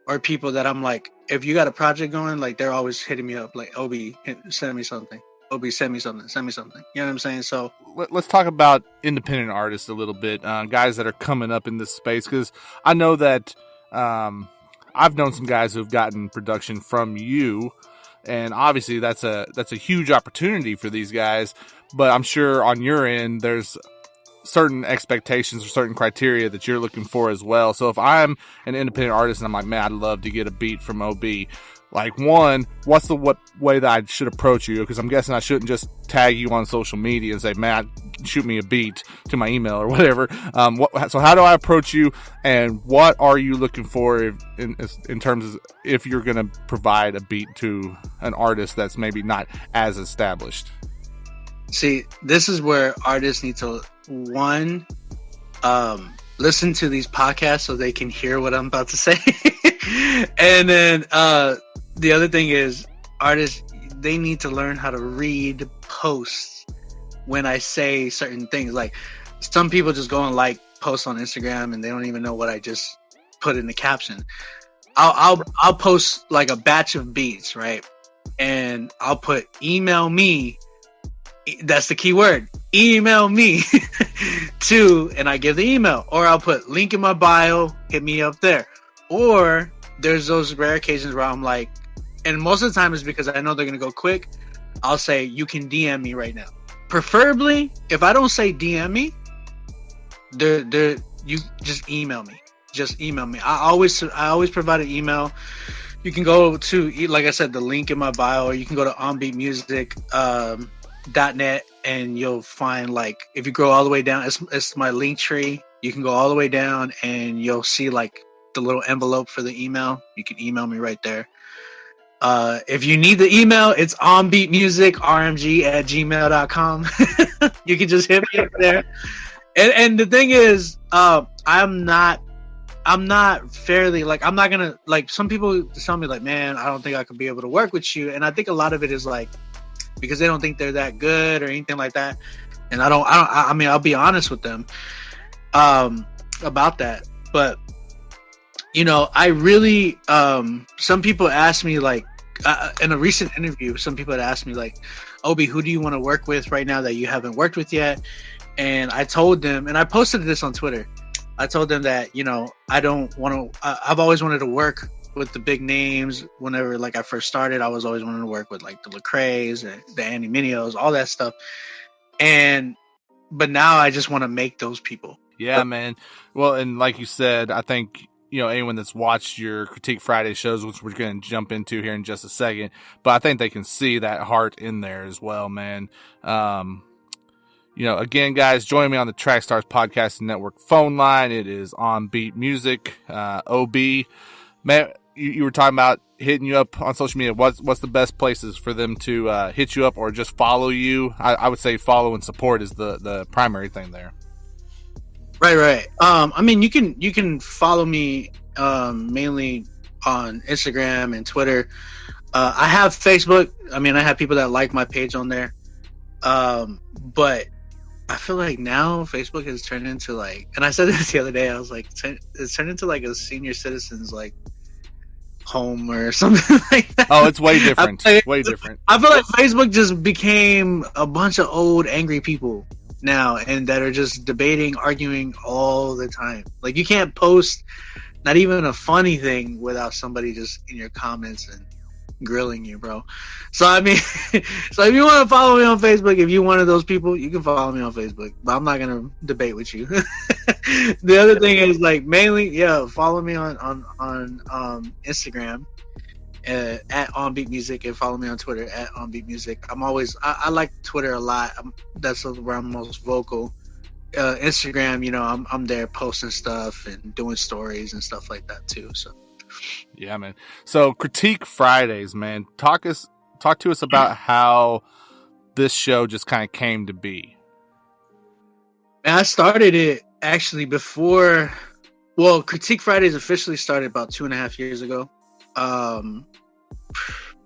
are people that I'm like, if you got a project going, like they're always hitting me up like, Obi, send me something. Obi, send me something. You know what I'm saying? So let's talk about independent artists a little bit, guys that are coming up in this space, because I know that I've known some guys who've gotten production from you, and obviously that's a huge opportunity for these guys. But I'm sure on your end, there's certain expectations or certain criteria that you're looking for as well. So if I'm an independent artist and I'm like, man, I'd love to get a beat from OB, like, one, what's the way that I should approach you? Because I'm guessing I shouldn't just tag you on social media and say, man, shoot me a beat to my email or whatever. So how do I approach you, and what are you looking for in terms of if you're going to provide a beat to an artist that's maybe not as established? See, this is where artists need to, one, listen to these podcasts so they can hear what I'm about to say. And then the other thing is, artists, they need to learn how to read posts when I say certain things. Like, some people just go and like posts on Instagram and they don't even know what I just put in the caption. I'll post like a batch of beats, right? And I'll put email me. That's the key word. email me to, and I give the email, or I'll put link in my bio, hit me up there. Or there's those rare occasions where I'm like, and most of the time it's because I know they're going to go quick. I'll say, you can DM me right now. Preferably, if I don't say DM me, you just email me. Just email me. I always provide an email. You can go to, like I said, the link in my bio, or you can go to onbeatmusic.net, and you'll find, like, if you go all the way down, it's my link tree. You can go all the way down and you'll see like the little envelope for the email. You can email me right there. If you need the email, it's onbeatmusicrmg@gmail.com. You can just hit me up there. And the thing is, I'm not fairly, like, I'm not gonna, like, some people tell me, like, man, I don't think I could be able to work with you. And I think a lot of it is like, because they don't think they're that good or anything like that. And I mean, I'll be honest with them, about that. But, you know, I really, some people ask me, like, in a recent interview, some people had asked me, like, Obi, who do you want to work with right now that you haven't worked with yet? And I told them, and I posted this on Twitter, I told them that, you know, I don't want to, I've always wanted to work with the big names. Whenever, like, I first started, I was always wanting to work with, like, the Lecrae's, the Andy Minios, all that stuff. But now I just want to make those people. Yeah, man. Well, and like you said, I think, you know, anyone that's watched your Critique Friday shows, which we're going to jump into here in just a second, but I think they can see that heart in there as well, man. You know, again, guys, join me on the Trackstars Podcasting Network phone line. It is OnBeat Music, OB. Man, you were talking about hitting you up on social media. What's the best places for them to hit you up or just follow you? I would say follow and support is the primary thing there. Right. I mean, you can follow me mainly on Instagram and Twitter. I have Facebook. I mean, I have people that like my page on there. But I feel like now Facebook has turned into, like, and I said this the other day, I was like, it's turned into like a senior citizens, like, home or something like that. Oh, it's way different. Way different. I feel like Facebook just became a bunch of old angry people now, and that are just debating, arguing all the time. Like, you can't post not even a funny thing without somebody just in your comments and grilling you, bro. So I mean, so if you want to follow me on Facebook, if you're one of those people, you can follow me on Facebook, but I'm not gonna debate with you. The other thing is, like, mainly, follow me on Instagram at OnBeat Music, and follow me on Twitter at OnBeat Music. I like Twitter a lot. That's where I'm most vocal. Instagram, you know, I'm there posting stuff and doing stories and stuff like that too. So yeah, man. So Critique Fridays, man. Talk to us about how this show just kind of came to be. And I started it actually before. Well, Critique Fridays officially started about 2.5 years ago.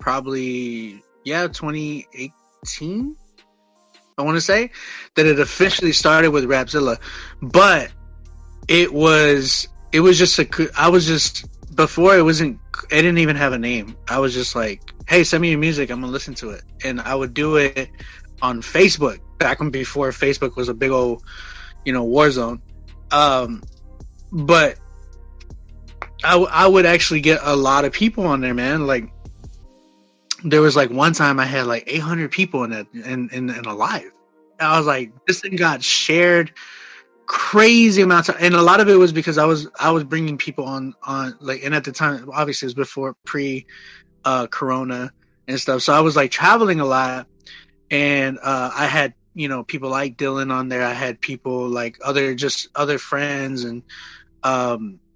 Probably 2018. I want to say that it officially started with Rapzilla, but it was just before it didn't even have a name. I was just like, hey, send me your music, I'm gonna listen to it. And I would do it on Facebook back when, before Facebook was a big old, you know, war zone. But I would actually get a lot of people on there, man. Like, there was like one time I had like 800 people in a live. And I was like, this thing got shared crazy amounts of, and a lot of it was because I was bringing people on like, and at the time, obviously it was before Corona and stuff. So I was like traveling a lot, and I had, you know, people like Dylan on there. I had people like other friends and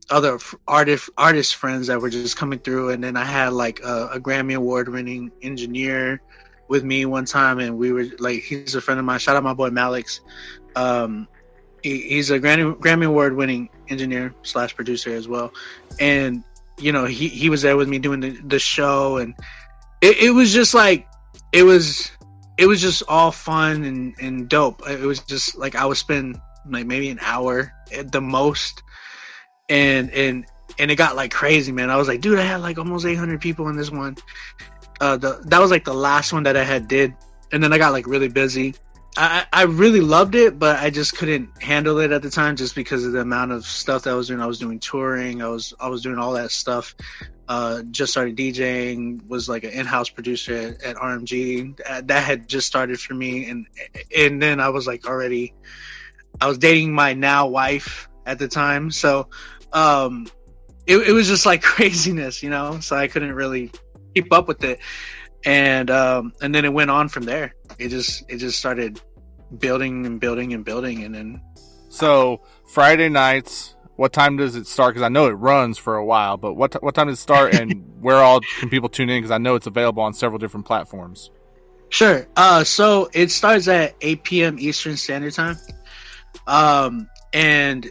other artist friends that were just coming through. And then I had like a Grammy Award winning engineer with me one time, and we were like, he's a friend of mine. Shout out my boy Malix. He's a Grammy Award winning engineer / producer as well. And, you know, he was there with me doing the show, and it was just like, it was just all fun and dope. It was just like, I would spend like maybe an hour at the most, and it got like crazy, man. I was like, dude, I had like almost 800 people in this one. That was like the last one that I did, and then I got like really busy. I really loved it, but I just couldn't handle it at the time just because of the amount of stuff that I was doing. I was doing touring. I was doing all that stuff. Just started DJing, was like an in-house producer at RMG. That had just started for me. And then I was like I was dating my now wife at the time. So, it was just like craziness, you know, so I couldn't really keep up with it. And then it went on from there. It just started building and building and building. And then. So Friday nights, what time does it start? Cause I know it runs for a while, but what time does it start and where all can people tune in? Cause I know it's available on several different platforms. Sure. So it starts at 8 PM Eastern Standard Time. And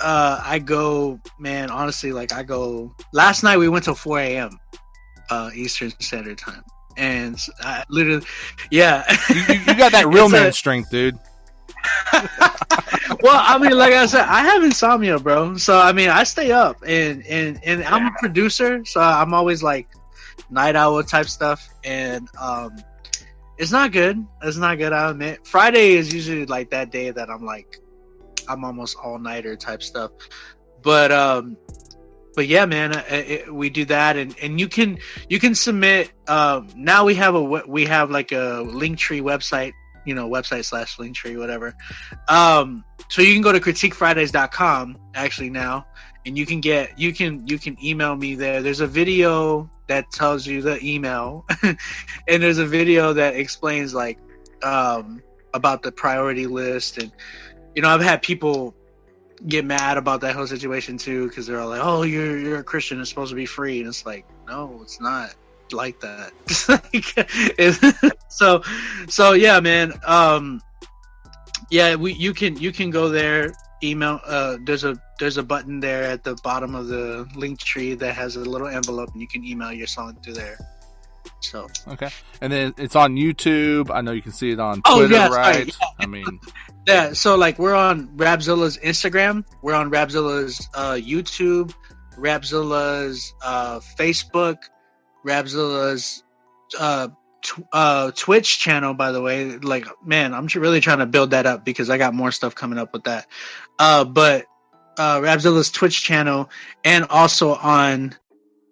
I go, man, honestly, like last night we went till 4 AM Eastern Standard Time. And I literally, yeah. You got that real man strength, dude. Well, I mean, like I said, I have insomnia, bro. So, I mean, I stay up and I'm a producer. So I'm always like night owl type stuff. And, it's not good. It's not good, I admit. Friday is usually like that day that I'm almost all nighter type stuff. But yeah, man, we do that, and you can submit. Now we have like a Linktree website, you know, website/Linktree, whatever. So you can go to critiquefridays.com actually now, and you can email me there. There's a video that tells you the email, and there's a video that explains like about the priority list, and you know, I've had people get mad about that whole situation too, because they're all like, "Oh, you're a Christian; it's supposed to be free," and it's like, no, it's not like that. So yeah, man. Yeah, you can go there. Email. There's a button there at the bottom of the link tree that has a little envelope, and you can email your song through there. So okay, and then it's on YouTube. I know you can see it on Twitter, right? Sorry, yeah. I mean, yeah. So like, we're on Rapzilla's Instagram, we're on Rapzilla's YouTube, Rapzilla's Facebook, Rapzilla's Twitch channel. By the way, like, man, I'm really trying to build that up because I got more stuff coming up with that. But Rapzilla's Twitch channel, and also on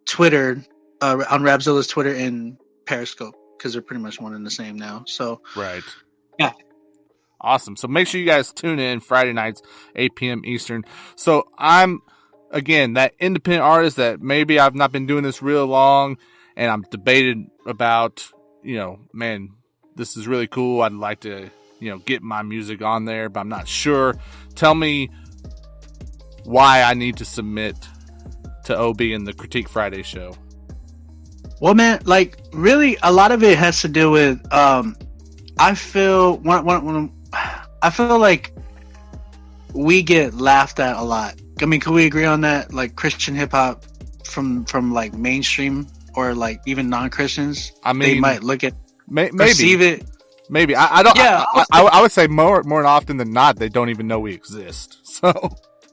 Twitter. On Rapzilla's Twitter and Periscope, because they're pretty much one and the same now. So right, yeah, awesome. So make sure you guys tune in Friday nights, 8 PM Eastern. So I'm again that independent artist that maybe I've not been doing this real long, and I'm debated about, you know, man, this is really cool. I'd like to, you know, get my music on there, but I'm not sure. Tell me why I need to submit to OB in the Critique Friday show. Well, man, like, really, a lot of it has to do with, I feel like we get laughed at a lot. I mean, can we agree on that? Like, Christian hip hop from like mainstream or like even non-Christians, I mean, they might look at, perceive it. Maybe I don't. Yeah, I would say more often than not, they don't even know we exist. So,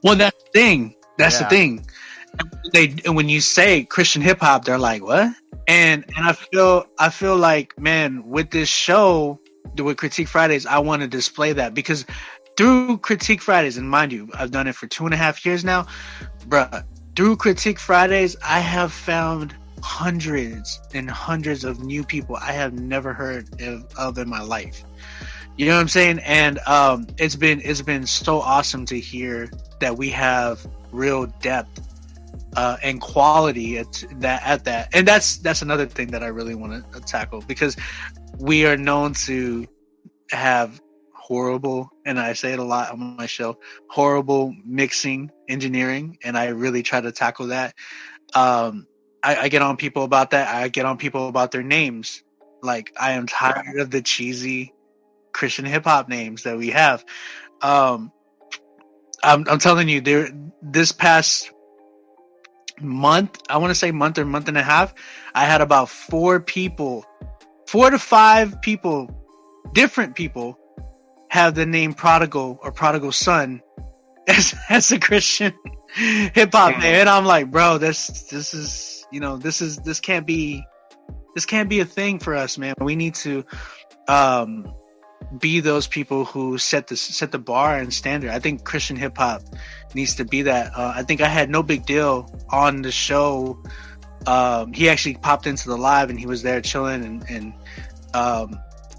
well, that's the thing. That's the thing. And when you say Christian hip hop, they're like, what? And I feel like, man, with this show, with Critique Fridays, I want to display that, because through Critique Fridays, and mind you, I've done it for 2.5 years now, bruh, through Critique Fridays, I have found hundreds and hundreds of new people I have never heard of in my life. You know what I'm saying? And it's been so awesome to hear that we have real depth and quality at that. And that's another thing that I really want to tackle, because we are known to have horrible, and I say it a lot on my show, horrible mixing engineering, and I really try to tackle that. I get on people about that. I get on people about their names. Like, I am tired of the cheesy Christian hip hop names that we have. I'm telling you, this past month, I want to say month or month and a half, I had about 4 to 5 people, different people, have the name Prodigal or Prodigal Son as a Christian hip hop name, and I'm like, bro, this is, you know, this can't be a thing for us, man. We need to be those people who set the bar and standard. I think Christian hip hop needs to be that. I think I had No Big Deal on the show. He actually popped into the live and he was there chilling and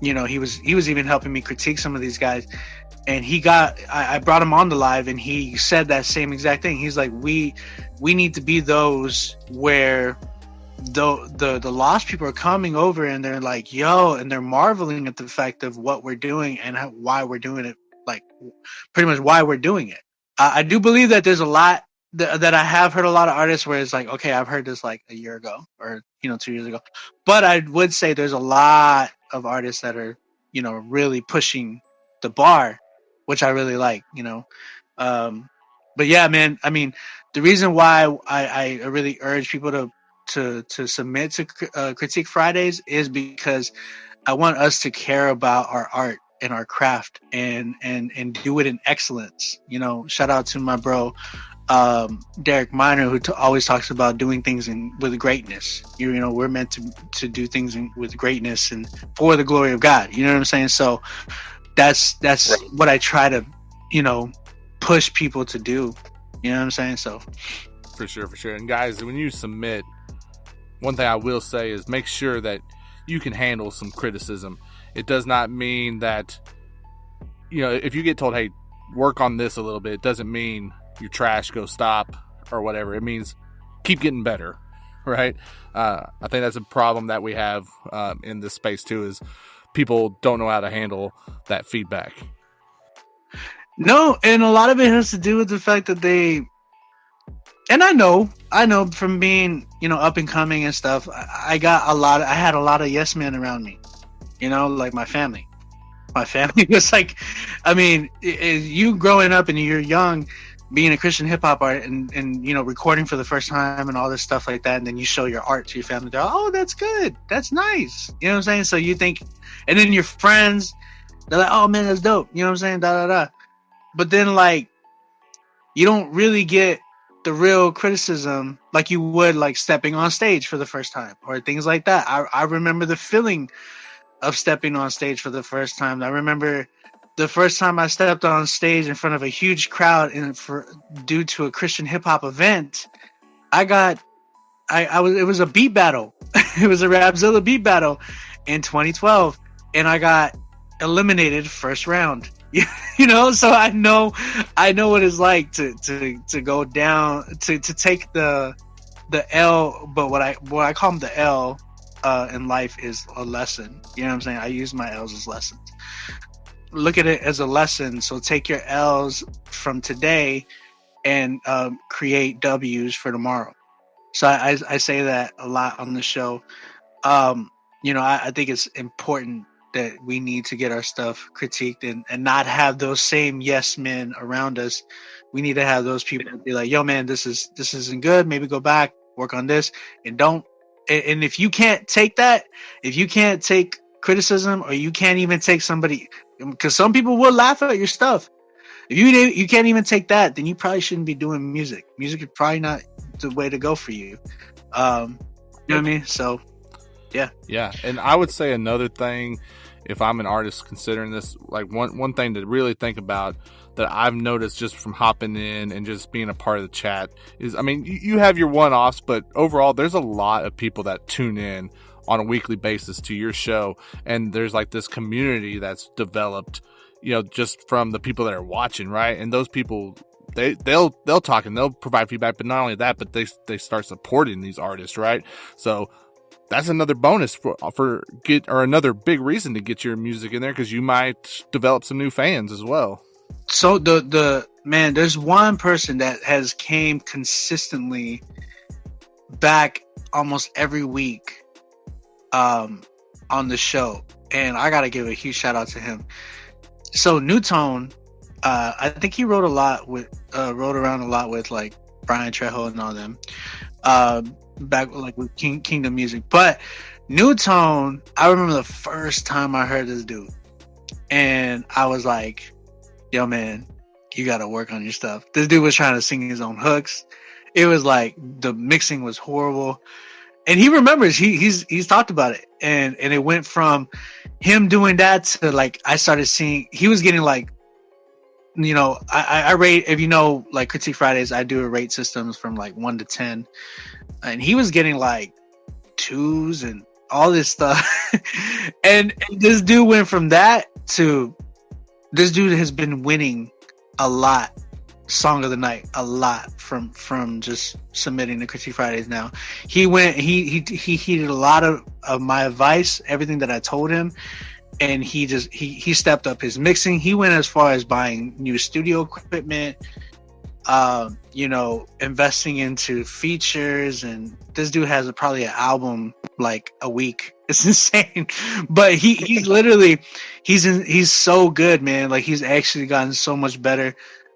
you know, he was even helping me critique some of these guys. And I brought him on the live and he said that same exact thing. He's like, we need to be those where the lost people are coming over and they're like, yo, and they're marveling at the fact of what we're doing and why we're doing it, like pretty much why we're doing it. I do believe that there's a lot that I have heard a lot of artists where it's like, okay, I've heard this like a year ago or, you know, 2 years ago. But I would say there's a lot of artists that are, you know, really pushing the bar, which I really like, you know. But yeah, man, I mean, the reason why I really urge people to submit to Critique Fridays is because I want us to care about our art and our craft and do it in excellence. You know, shout out to my bro, Derek Miner, who always talks about doing things with greatness. You know, we're meant to do things with greatness and for the glory of God. You know what I'm saying? So that's right. What I try to, you know, push people to do. You know what I'm saying? So for sure. And guys, when you submit, one thing I will say is make sure that you can handle some criticism. It does not mean that, you know, if you get told, hey, work on this a little bit, it doesn't mean you're trash, go stop or whatever. It means keep getting better, right? I think that's a problem that we have in this space too, is people don't know how to handle that feedback. No, and a lot of it has to do with the fact that and I know from being, you know, up and coming and stuff, I had a lot of yes men around me, you know, like my family. My family was like, I mean, you growing up and you're young, being a Christian hip hop art and, you know, recording for the first time and all this stuff like that. And then you show your art to your family. They're like, oh, that's good. That's nice. You know what I'm saying? So you think, and then your friends, they're like, oh man, that's dope. You know what I'm saying? Da, da, da. But then like, you don't really get the real criticism like you would like stepping on stage for the first time or things like that. I remember the feeling of stepping on stage for the first time. I remember the first time I stepped on stage in front of a huge crowd due to a Christian hip hop event. It was a beat battle. It was a Rapzilla beat battle in 2012 and I got eliminated first round. You know, so I know what it's like to go down, to take the L, but what I call them the L in life is a lesson. You know what I'm saying? I use my L's as lessons. Look at it as a lesson. So take your L's from today and create W's for tomorrow. So I say that a lot on the show. You know, I think it's important that we need to get our stuff critiqued and not have those same yes men around us. We need to have those people be like, yo man, this isn't good. Maybe go back, work on this, and if you can't take that, if you can't take criticism, or you can't even take somebody, because some people will laugh at your stuff. If you can't even take that, then you probably shouldn't be doing music. Music is probably not the way to go for you. You know what I mean? So yeah. And I would say another thing, if I'm an artist considering this, like one thing to really think about that I've noticed just from hopping in and just being a part of the chat is, I mean, you have your one-offs, but overall there's a lot of people that tune in on a weekly basis to your show. And there's like this community that's developed, you know, just from the people that are watching, right? And those people, they'll talk and they'll provide feedback, but not only that, but they start supporting these artists, right? So that's another bonus or another big reason to get your music in there, because you might develop some new fans as well. So the man, there's one person that has came consistently back almost every week on the show, and I gotta give a huge shout out to him. So Newtone, I think he wrote around a lot with like Brian Trejo and all them. Back like with Kingdom Music, but Newtone, I remember the first time I heard this dude, and I was like, "Yo, man, you got to work on your stuff." This dude was trying to sing his own hooks. It was like the mixing was horrible, and he remembers. He's talked about it, and it went from him doing that to like I started seeing he was getting like, you know, I rate, if you know, like Critique Fridays, I do a rate systems from like 1 to 10, and he was getting like 2s and all this stuff. and this dude went from that to this dude has been winning a lot. Song of the night a lot from just submitting to Critique Fridays. Now he heeded a lot of my advice, everything that I told him, and he stepped up his mixing. He went as far as buying new studio equipment, you know, investing into features, and this dude has probably an album like a week. It's insane. But he's literally he's so good, man. Like he's actually gotten so much better.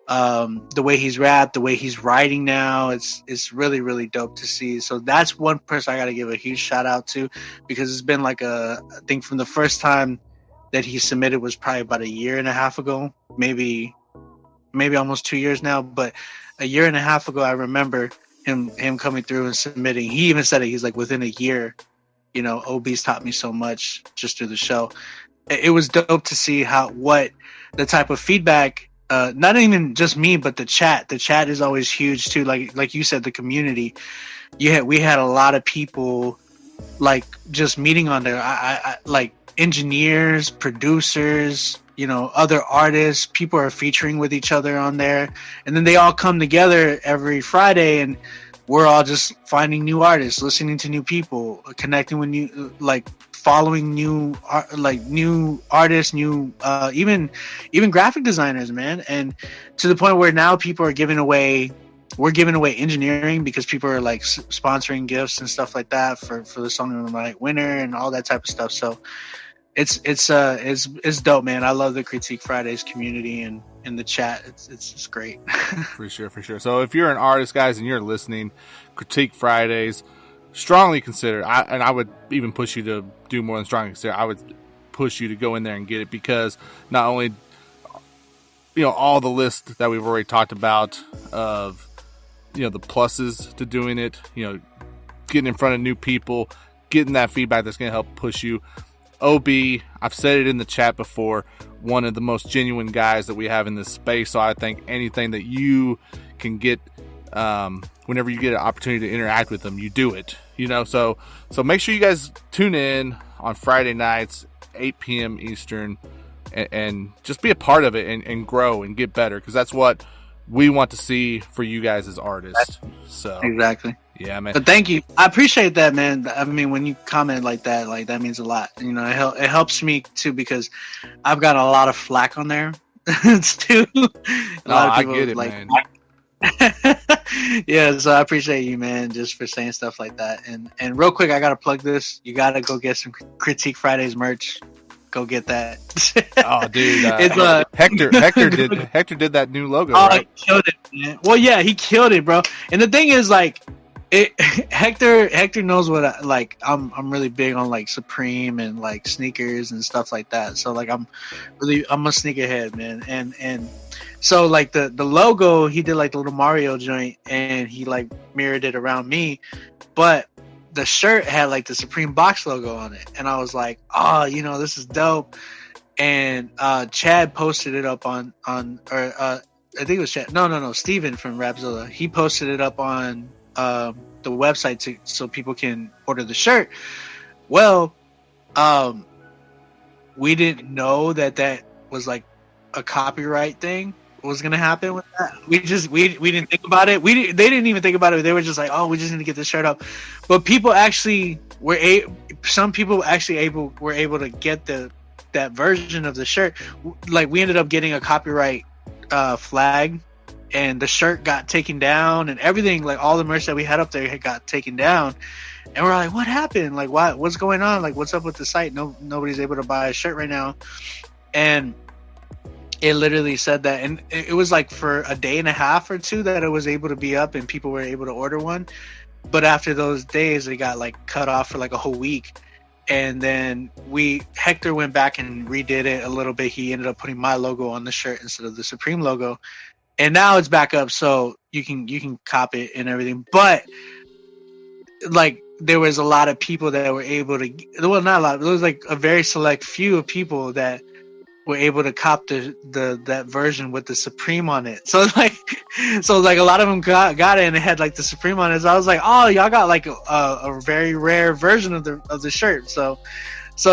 The way he's rapped, the way he's writing now, it's really, really dope to see. So that's one person I got to give a huge shout out to, because it's been like I think from the first time that he submitted was probably about 1.5 years ago, maybe almost 2 years now. But 1.5 years ago, I remember him coming through and submitting. He even said it. He's like, within a year, you know, OB's taught me so much just through the show. It was dope to see what the type of feedback. Not even just me, but the chat. The chat is always huge too. Like you said, the community. We had a lot of people like just meeting on there. I like engineers, producers, you know, other artists. People are featuring with each other on there, and then they all come together every Friday, and we're all just finding new artists, listening to new people, connecting with new, like following new artists, new even graphic designers, man. And to the point where now people are we're giving away engineering, because people are like sponsoring gifts and stuff like that for the Song of the Night winner and all that type of stuff. So it's dope, man. I love the Critique Fridays community and in the chat. It's just great. For sure. So if you're an artist, guys, and you're listening, Critique Fridays, strongly consider, and I would even push you to do more than strongly consider. I would push you to go in there and get it, because not only, you know, all the list that we've already talked about of, you know, the pluses to doing it, you know, getting in front of new people, getting that feedback that's going to help push you. OB, I've said it in the chat before, one of the most genuine guys that we have in this space. So I think anything that you can get, whenever you get an opportunity to interact with them, you do it, you know. So make sure you guys tune in on Friday nights, 8 p.m. Eastern, and just be a part of it and grow and get better, because that's what we want to see for you guys as artists. So exactly. Yeah, man. But thank you. I appreciate that, man. I mean, when you comment like that means a lot. You know, it helps me too, because I've got a lot of flack on there too. A lot of people, I get it, like, man. Yeah, so I appreciate you, man, just for saying stuff like that. And real quick, I gotta plug this. You gotta go get some Critique Fridays merch. Go get that. Oh, dude, it's Hector did that new logo. Right? He killed it, man. Well, yeah, he killed it, bro. And the thing is, like, Hector knows what I'm really big on, like, Supreme and like sneakers and stuff like that. So like I'm a sneakerhead, man. And so like the logo, he did like the little Mario joint, and he like mirrored it around me, but the shirt had like the Supreme box logo on it, and I was like, oh, you know, this is dope. And Chad posted it up on I think it was Chad. No, Steven from Rapzilla. He posted it up on the website so people can order the shirt. Well, we didn't know that was like a copyright thing was gonna happen with that. We didn't think about it. They didn't even think about it. They were just like, oh, we just need to get this shirt up. But people actually were able to get that version of the shirt. Like, we ended up getting a copyright flag, and the shirt got taken down, and everything, like all the merch that we had up there got taken down. And we're like, what happened? Like, what's going on? Like, what's up with the site? Nobody's able to buy a shirt right now. And it literally said that, and it was like for a day and a half or two that it was able to be up and people were able to order one. But after those days, it got like cut off for like a whole week. And then Hector went back and redid it a little bit. He ended up putting my logo on the shirt instead of the Supreme logo. And now it's back up, so you can cop it and everything. But like, there was a lot of people that were able to, well, not a lot, there was like a very select few of people that were able to cop that version with the Supreme on it. So like a lot of them got it and it had like the Supreme on it. So I was like, oh, y'all got like a very rare version of the shirt. So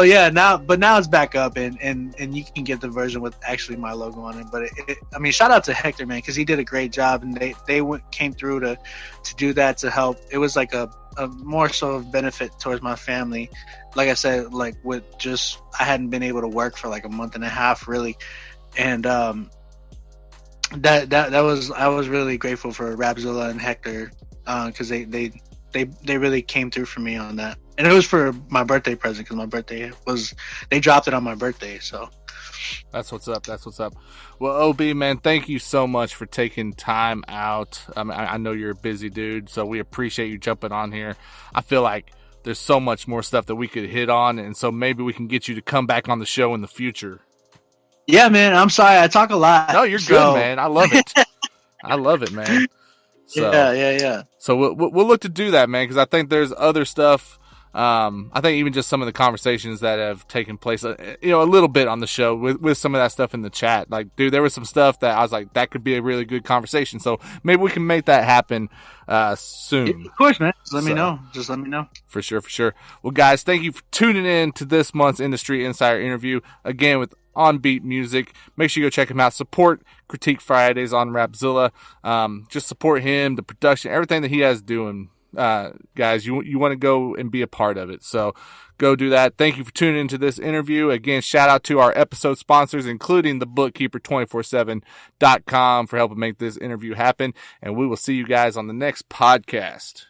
yeah, now it's back up and you can get the version with actually my logo on it. But I mean, shout out to Hector, man, because he did a great job and they came through to do that to help. It was like a more so of benefit towards my family. Like I said, like with just I hadn't been able to work for like a month and a half really, and that was, I was really grateful for Rapzilla and Hector because they really came through for me on that. And it was for my birthday present because my birthday they dropped it on my birthday. So that's what's up. That's what's up. Well, OB, man, thank you so much for taking time out. I know you're a busy dude, so we appreciate you jumping on here. I feel like there's so much more stuff that we could hit on, and so maybe we can get you to come back on the show in the future. Yeah, man, I'm sorry. I talk a lot. No, you're good, man. I love it. I love it, man. So, yeah. So we'll look to do that, man, because I think there's other stuff. I think even just some of the conversations that have taken place, a little bit on the show with some of that stuff in the chat. Like, dude, there was some stuff that I was like, that could be a really good conversation. So maybe we can make that happen soon. Of course, man. Just let me know. For sure. Well, guys, thank you for tuning in to this month's Industry Insider interview. Again, with OnBeat Music. Make sure you go check him out. Support Critique Fridays on Rapzilla. Just support him, the production, everything that he has doing. Guys, you want to go and be a part of it. So go do that. Thank you for tuning into this interview. Again, shout out to our episode sponsors, including the bookkeeper247.com for helping make this interview happen. And we will see you guys on the next podcast.